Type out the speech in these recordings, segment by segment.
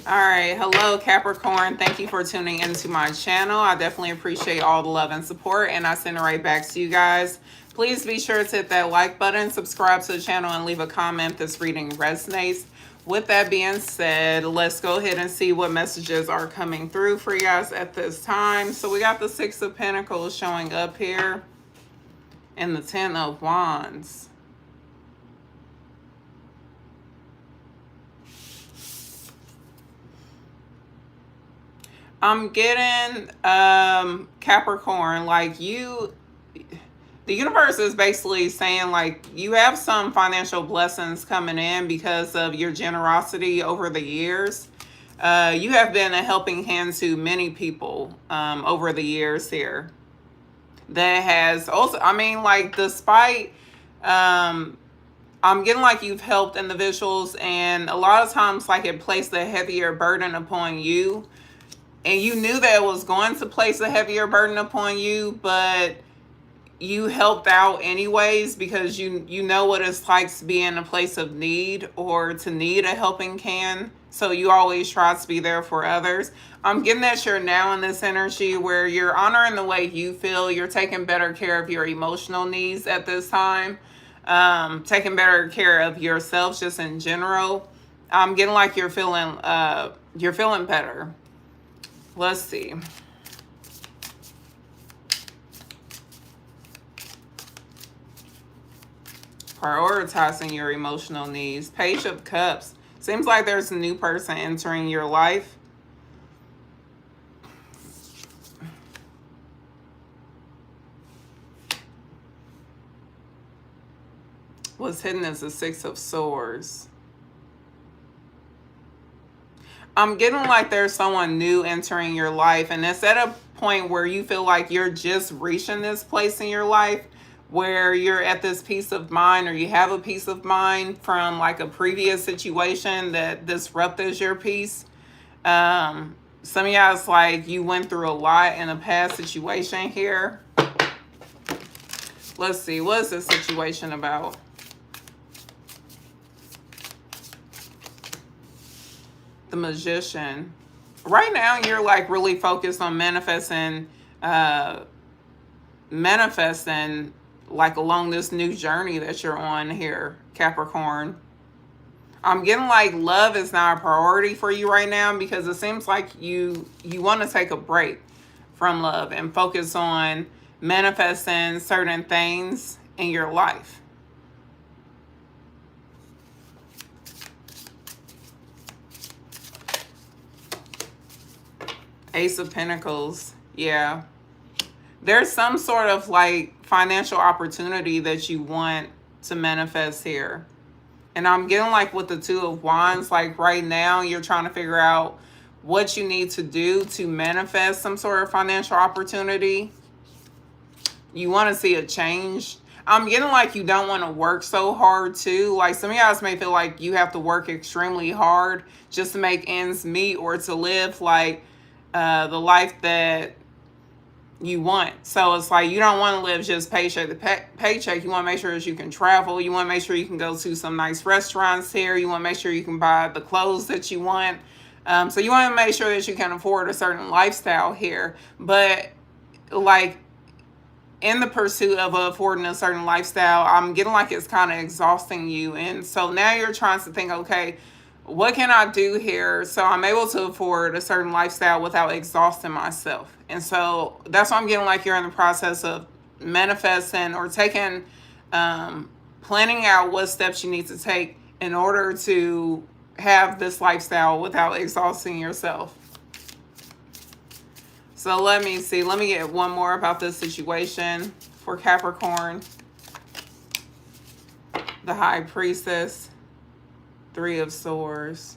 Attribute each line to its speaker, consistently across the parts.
Speaker 1: All right, hello Capricorn. Thank you for tuning into my channel. I definitely appreciate all the love and support, and I send it right back to you guys. Please be sure to hit that like button, subscribe to the channel, and leave a comment if this reading resonates. With that being said, let's go ahead and see what messages are coming through for you guys at this time. So we got the Six of Pentacles showing up here and the Ten of Wands. I'm getting Capricorn, like the universe is basically saying like you have some financial blessings coming in because of your generosity over the years. You have been a helping hand to many people over the years here. That has also, I mean, like despite I'm getting like you've helped individuals, and a lot of times like it placed a heavier burden upon you. And you knew that it was going to place a heavier burden upon you, but you helped out anyways because you know what it's like to be in a place of need or to need a helping hand. So you always try to be there for others. I'm getting that you're now in this energy where you're honoring the way you feel. You're taking better care of your emotional needs at this time. Taking better care of yourself just in general. I'm getting like you're feeling better. Let's see. Prioritizing your emotional needs. Page of Cups. Seems like there's a new person entering your life. What's hidden is the Six of Swords. I'm getting like there's someone new entering your life, and it's at a point where you feel like you're just reaching this place in your life where you're at this peace of mind, or you have a peace of mind from like a previous situation that disrupted your peace. Some of y'all, it's like you went through a lot in a past situation here. Let's see, what is this situation about? The Magician. Right now you're like really focused on manifesting like along this new journey that you're on here, Capricorn. I'm getting like love is not a priority for you right now because it seems like you want to take a break from love and focus on manifesting certain things in your life. Ace of Pentacles. Yeah. There's some sort of like financial opportunity that you want to manifest here. And I'm getting like with the Two of Wands, like right now you're trying to figure out what you need to do to manifest some sort of financial opportunity. You want to see a change. I'm getting like you don't want to work so hard too. Like some of you guys may feel like you have to work extremely hard just to make ends meet or to live like the life that you want. So it's like you don't want to live just paycheck to paycheck. You want to make sure that you can travel. You want to make sure you can go to some nice restaurants here. You want to make sure you can buy the clothes that you want. So you want to make sure that you can afford a certain lifestyle here. But like in the pursuit of affording a certain lifestyle, I'm getting like it's kind of exhausting you. And so now you're trying to think, okay, what can I do here so I'm able to afford a certain lifestyle without exhausting myself? And so that's why I'm getting like you're in the process of manifesting or taking, planning out what steps you need to take in order to have this lifestyle without exhausting yourself. So let me see. Let me get one more about this situation for Capricorn. The High Priestess. Three of Swords.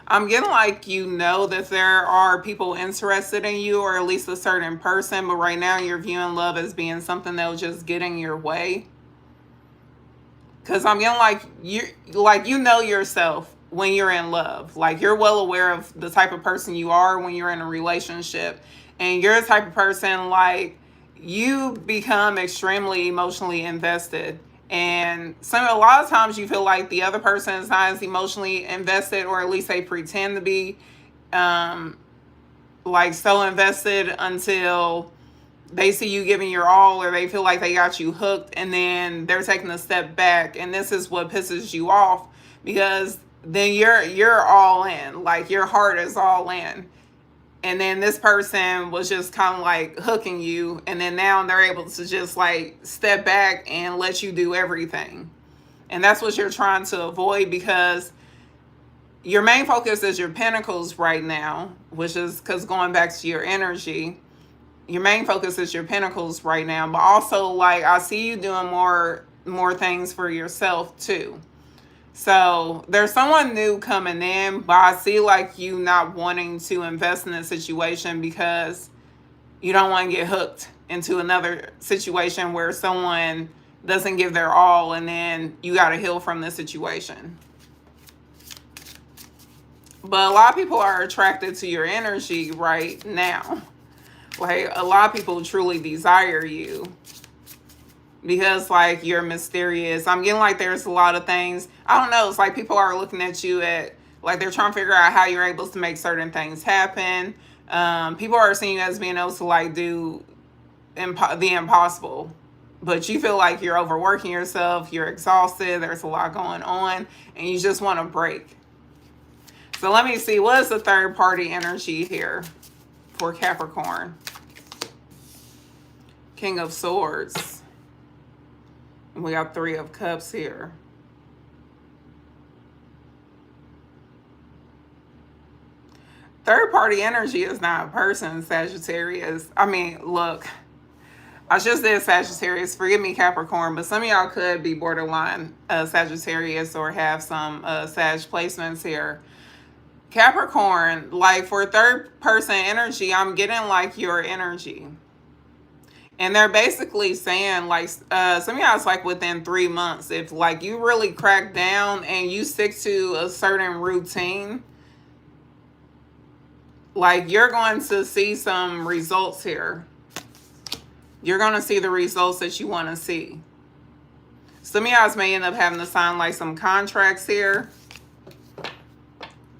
Speaker 1: I'm getting like you know that there are people interested in you, or at least a certain person, but right now you're viewing love as being something that'll just get in your way. Because I'm getting like you know yourself when you're in love. Like you're well aware of the type of person you are when you're in a relationship. And you're the type of person like you become extremely emotionally invested And a lot of times you feel like the other person is not as emotionally invested, or at least they pretend to be like so invested until they see you giving your all, or they feel like they got you hooked, and then they're taking a step back. And this is what pisses you off, because then you're all in, like your heart is all in. And then this person was just kind of like hooking you, and then now they're able to just like step back and let you do everything. And that's what you're trying to avoid, because your main focus is your pentacles right now, which is, because going back to your energy, your main focus is your pentacles right now. But also, like, I see you doing more things for yourself too. So there's someone new coming in, but I see like you not wanting to invest in a situation because you don't want to get hooked into another situation where someone doesn't give their all, and then you got to heal from the situation. But a lot of people are attracted to your energy right now. Like, a lot of people truly desire you, because like you're mysterious. I'm getting like there's a lot of things, I don't know, it's like people are looking at you at, like, they're trying to figure out how you're able to make certain things happen. People are seeing you as being able to like do the impossible, but you feel like you're overworking yourself, you're exhausted, there's a lot going on, and you just want to break. So let me see, what is the third party energy here for Capricorn? King of Swords. And we got Three of Cups here. Third party energy is not a person, Sagittarius. I mean, look, I just did Sagittarius. Forgive me, Capricorn, but some of y'all could be borderline Sagittarius or have some Sag placements here. Capricorn, like for third person energy, I'm getting like your energy. And they're basically saying like some of y'all is like within 3 months, if like you really crack down and you stick to a certain routine, like you're going to see some results here. You're going to see the results that you want to see. Some of y'all may end up having to sign like some contracts here.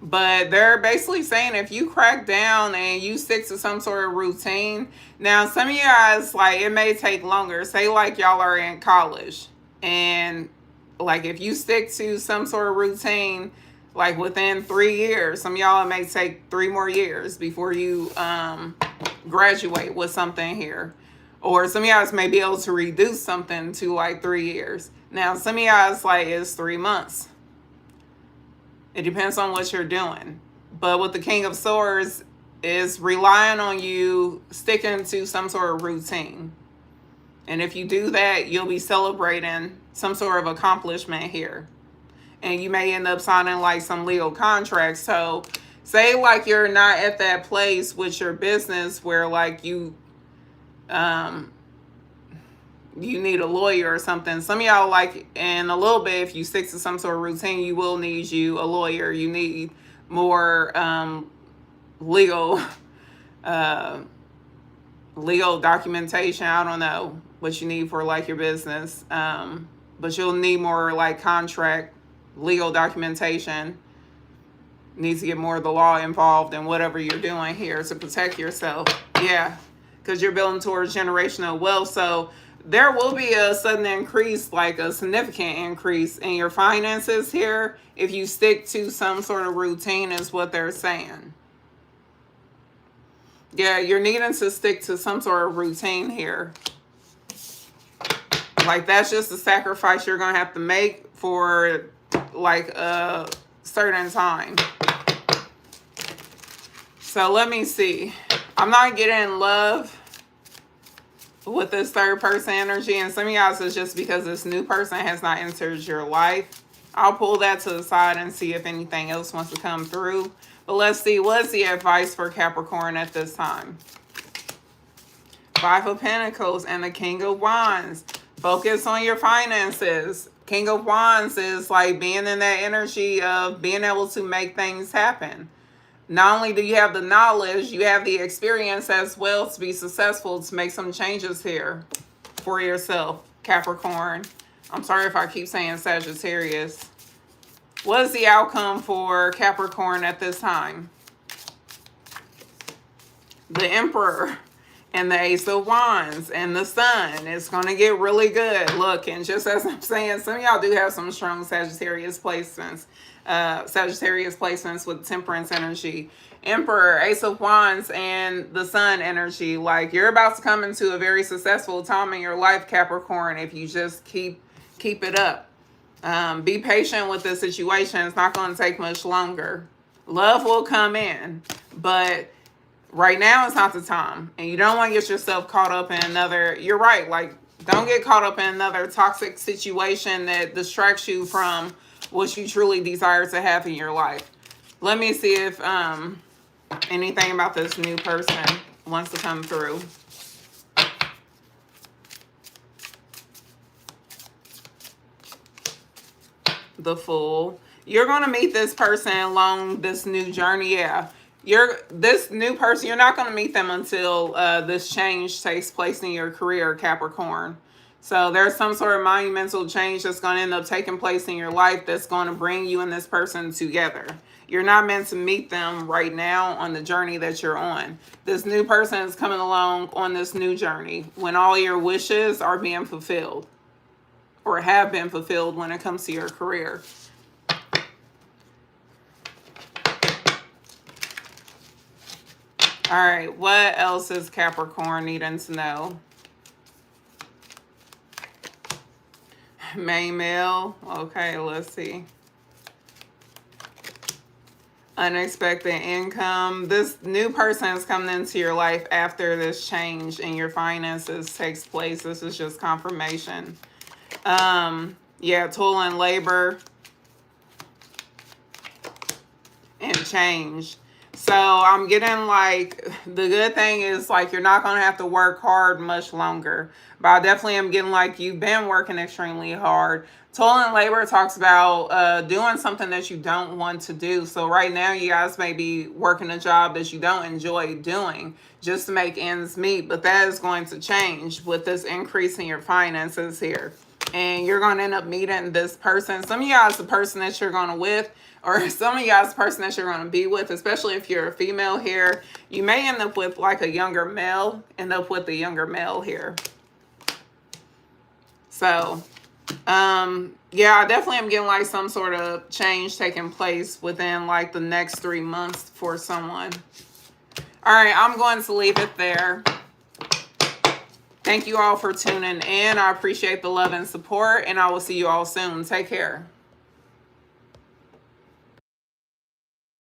Speaker 1: But they're basically saying if you crack down and you stick to some sort of routine. Now, some of you guys, like, it may take longer. Say like y'all are in college, and like if you stick to some sort of routine, like within 3 years, some of y'all, it may take 3 more years before you graduate with something here. Or some of y'all may be able to reduce something to like 3 years. Now, some of y'all, like, it's 3 months. It depends on what you're doing. But with the King of Swords is relying on you sticking to some sort of routine. And if you do that, you'll be celebrating some sort of accomplishment here. And you may end up signing like some legal contracts. So say like you're not at that place with your business where like you need a lawyer or something. Some of y'all, like, in a little bit, if you stick to some sort of routine, you will need you a lawyer. You need more legal documentation. I don't know what you need for like your business, but you'll need more like contract legal documentation. Needs to get more of the law involved in whatever you're doing here to protect yourself. Yeah, because you're building towards generational wealth. So there will be a sudden increase, like a significant increase in your finances here if you stick to some sort of routine, is what they're saying. Yeah, you're needing to stick to some sort of routine here. Like, that's just a sacrifice you're going to have to make for like a certain time. So let me see. I'm not getting love with this third person energy, and some of y'all is just because this new person has not entered your life. I'll pull that to the side and see if anything else wants to come through. But let's see, what's the advice for Capricorn at this time? Five of Pentacles and the King of Wands. Focus on your finances. King of Wands is like being in that energy of being able to make things happen. Not only do you have the knowledge, you have the experience as well to be successful, to make some changes here for yourself, Capricorn. I'm sorry if I keep saying Sagittarius. What is the outcome for Capricorn at this time? The Emperor and the Ace of Wands and the Sun. It's going to get really good. Look, and just as I'm saying, some of y'all do have some strong Sagittarius placements. Sagittarius placements with Temperance energy. Emperor, Ace of Wands, and the Sun energy. Like, you're about to come into a very successful time in your life, Capricorn, if you just keep it up. Be patient with the situation. It's not going to take much longer. Love will come in, but right now is not the time. And you don't want to get yourself caught up in another, you're right, like, don't get caught up in another toxic situation that distracts you from what you truly desire to have in your life. Let me see if anything about this new person wants to come through. The Fool. You're going to meet this person along this new journey. Yeah. This new person, you're not going to meet them until this change takes place in your career, Capricorn. So there's some sort of monumental change that's going to end up taking place in your life that's going to bring you and this person together. You're not meant to meet them right now on the journey that you're on. This new person is coming along on this new journey when all your wishes are being fulfilled or have been fulfilled when it comes to your career. All right, what else is Capricorn needing to know? Main male. Okay, let's see. Unexpected income. This new person is coming into your life after this change in your finances takes place. This is just confirmation. Yeah, toil and labor and change. So I'm getting like, the good thing is like you're not going to have to work hard much longer. But I definitely am getting like you've been working extremely hard. Toil and labor talks about doing something that you don't want to do. So right now you guys may be working a job that you don't enjoy doing just to make ends meet. But that is going to change with this increase in your finances here. And you're going to end up meeting this person. Some of you guys, the person that you're going to with, or some of you guys, the person that you're going to be with, especially if you're a female here, you may end up with like a younger male, here. So, yeah, I definitely am getting like some sort of change taking place within like the next 3 months for someone. All right, I'm going to leave it there. Thank you all for tuning in. I appreciate the love and support, and I will see you all soon. Take care.